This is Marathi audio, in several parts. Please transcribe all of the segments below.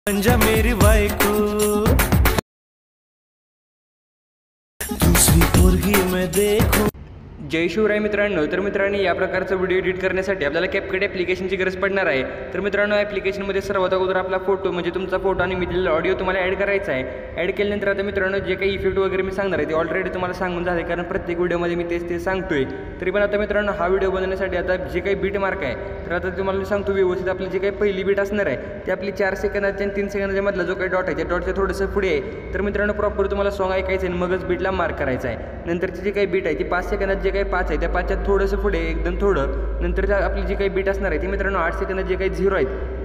पंजा मेरी बायको दूसरी पोरगी में देखो। जय शिवराय मित्रांनो, तर मित्रांनो या प्रकारचा व्हिडिओ एडिट करण्यासाठी आपल्याला CapCut ॲप्लिकेशनची गरज पडणार आहे। तर मित्रांनो ॲप्लिकेशनमध्ये सर्वात अगोदर आपला फोटो म्हणजे तुमचा फोटो आणि मी दिलेला ऑडिओ तुम्हाला ॲड करायचा आहे। ॲड केल्यानंतर आता मित्रांनो जे काही इफेक्ट वगैरे मी सांगणार आहे ते ऑलरेडी तुम्हाला सांगून झाले, कारण प्रत्येक व्हिडिओमध्ये मी तेच सांगतोय। तरी पण आता मित्रांनो हा व्हिडिओ बनवण्यासाठी आता जे काही बीट मार्क आहे तर आता तुम्हाला सांगतो व्यवस्थित आपली जी काही पहिली बीट असणार आहे ते आपली 4 सेकंदाच्या आणि 3 सेकंदाच्या मधला जो काही डॉट आहे त्या डॉटच्या थोडंसं पुढे आहे। तर मित्रांनो प्रॉपर तुम्हाला सॉन्ग ऐकायचं आहे मगच बीटला मार्क करायचा आहे। नंतरची जी काही बीट आहे ती 5 सेकंदात जे काही 5 आहे त्या 5च्या थोडंसं पुढे एकदम थोडं नंतर आपली जी काही बीट असणार आहे ती मित्रांनो 8 सेकंदात जे काही 0 आहेत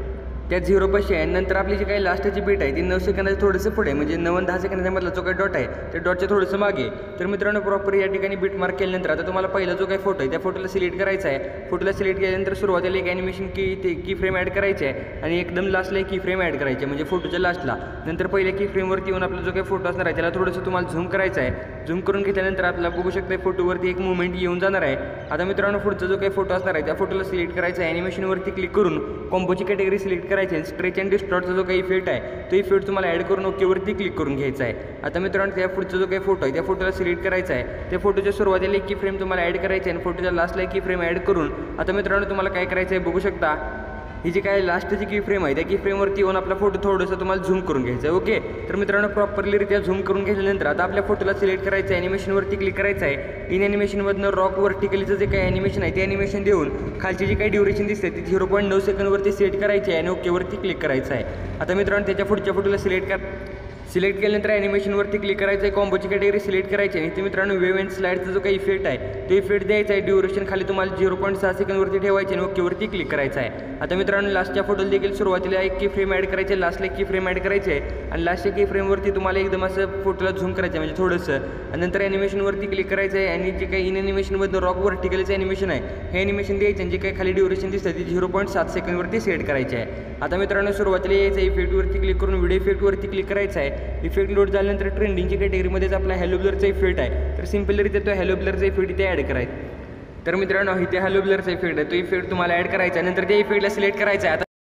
त्या 0 पाशी आहे। नंतर आपली जी काही लास्टची बीट आहे ती 9 सेकंदाचं थोडंसं पुढे म्हणजे 9 आणि 10 सेकंदाच्या मधला जो काही डॉट आहे त्या डॉटच्या थोडंसं मागे। तर मित्रांनो प्रॉपर या ठिकाणी बीट मार्क केल्यानंतर आता तुम्हाला पहिला जो काही फोटो आहे त्या फोटोला सिलेक्ट करायचा आहे। फोटोला सिलेक्ट केल्यानंतर सुरुवातीला एक ॲनिमेशन की फ्रेम ॲड करायची आहे आणि एकदम लास्टला एक की फ्रेम ॲड करायची आहे म्हणजे फोटोच्या लास्टला। नंतर पहिल्या की फ्रेमवरती येऊन आपला जो काही फोटो असणार आहे त्याला थोडंसं तुम्हाला झूम करायचं आहे। झूम करून घेतल्यानंतर आपल्याला बघू शकता फोटोवरती एक मुवमेंट येऊन जाणार आहे। आता मित्रांनो पुढचा जो काही फोटो असणार आहे त्या फोटोला सिलेक्ट करायचा आहे, ॲनिमेशनवरती क्लिक करून कॉम्बोची कॅटेगरी सिलेक्ट करायची आहे। स्ट्रेच अँड डिस्टॉर्टचा जो काही इफेक्ट आहे तो इफेक्ट तुम्हाला ॲड करून ओकेवरती क्लिक करून घ्यायचा आहे। आता मित्रांनो त्या पुढचा जो काही फोटो आहे त्या फोटोला सिलेक्ट करायचा आहे, त्या फोटोच्या सुरुवातीला एक की फ्रेम तुम्हाला ॲड करायची आहे आणि फोटोच्या लास्टला एक की फ्रेम ॲड करून आता मित्रांनो तुम्हाला काय करायचं आहे बघू शकता ही जी काय लास्टची की फ्रेम आहे त्या की फ्रेमवरती येऊन आपला फोटो थोडंसं तुम्हाला झूम करून घ्यायचं आहे। ओके, तर मित्रांनो प्रॉपरलीरित्या झूम करून घेतल्यानंतर आता आपल्या फोटोला सिलेक्ट करायचं आहे, ॲनिमेशनवरती क्लिक करायचं आहे। इन ॲनिमेशनमधनं रॉक व्हर्टिकलीचं जे काही ॲनिमेशन आहे ते ॲनिमेशन देऊन खालची जी काही ड्युरेशन दिसते ती 0.9 सेकंदवरती सेट करायची आहे आणि ओकेवरती क्लिक करायचं आहे। आता मित्रांनो त्याच्या पुढच्या फोटोला सिलेक्ट केल्यानंतर ॲनिमेशनवरती क्लिक करायचं आहे, कॉम्बोची कॅटेगरी सिलेक्ट करायची आहे आणि ते मित्रांनो वेव्ह अँड स्लाइडचा जो काही इफेक्ट आहे तो इफेक्ट द्यायचा आहे। ड्युरेशन खाली तुम्हाला 0.6 सेकंदवरती ठेवायचे आणि ओकेवरती क्लिक करायचं आहे। आता मित्रांनो लास्टच्या फोटोला देखील सुरुवातीला एक की फ्रेम ॲड करायचे, लास्टला एक की फ्रेम ॲड करायचे आहे आणि लास्टच्या की फ्रेमवरती तुम्हाला एकदम असं फोटोला झूम करायचं आहे म्हणजे थोडंसं आणि नंतर ॲनिमेशनवरती क्लिक करायचं आहे आणि जे काही इन ॲनिमेशनमधनं रॉक व्हर्टिकलचं ॲनिमेशन आहे हे ॲनिमेशन द्यायचं आणि जे काही खाली ड्युरेशन दिसतं ती 0.7 सेकंदवरती सेट करायचे आहे। आता मित्रांनो सुरुवातीला यायचं आहे, इफेक्टवरती क्लिक करून व्हिडिओ इफेक्टवरती क्लिक करायचं आहे। इफेक्ट लोड झाल्यानंतर ट्रेंडिंगच्या कॅटेगरीमध्येच आपला हॅलो ब्लरचा इफेक्ट आहे तर सिम्पलरित्या तो हॅलो ब्लरचा इफेक्ट इथे ॲड करायचा। तर मित्रांनो इथे हॅलो ब्लरचा इफेक्ट आहे तो इफेक्ट तुम्हाला ॲड करायचा आहे, नंतर त्या इफेक्टला सिलेक्ट करायचा आहे।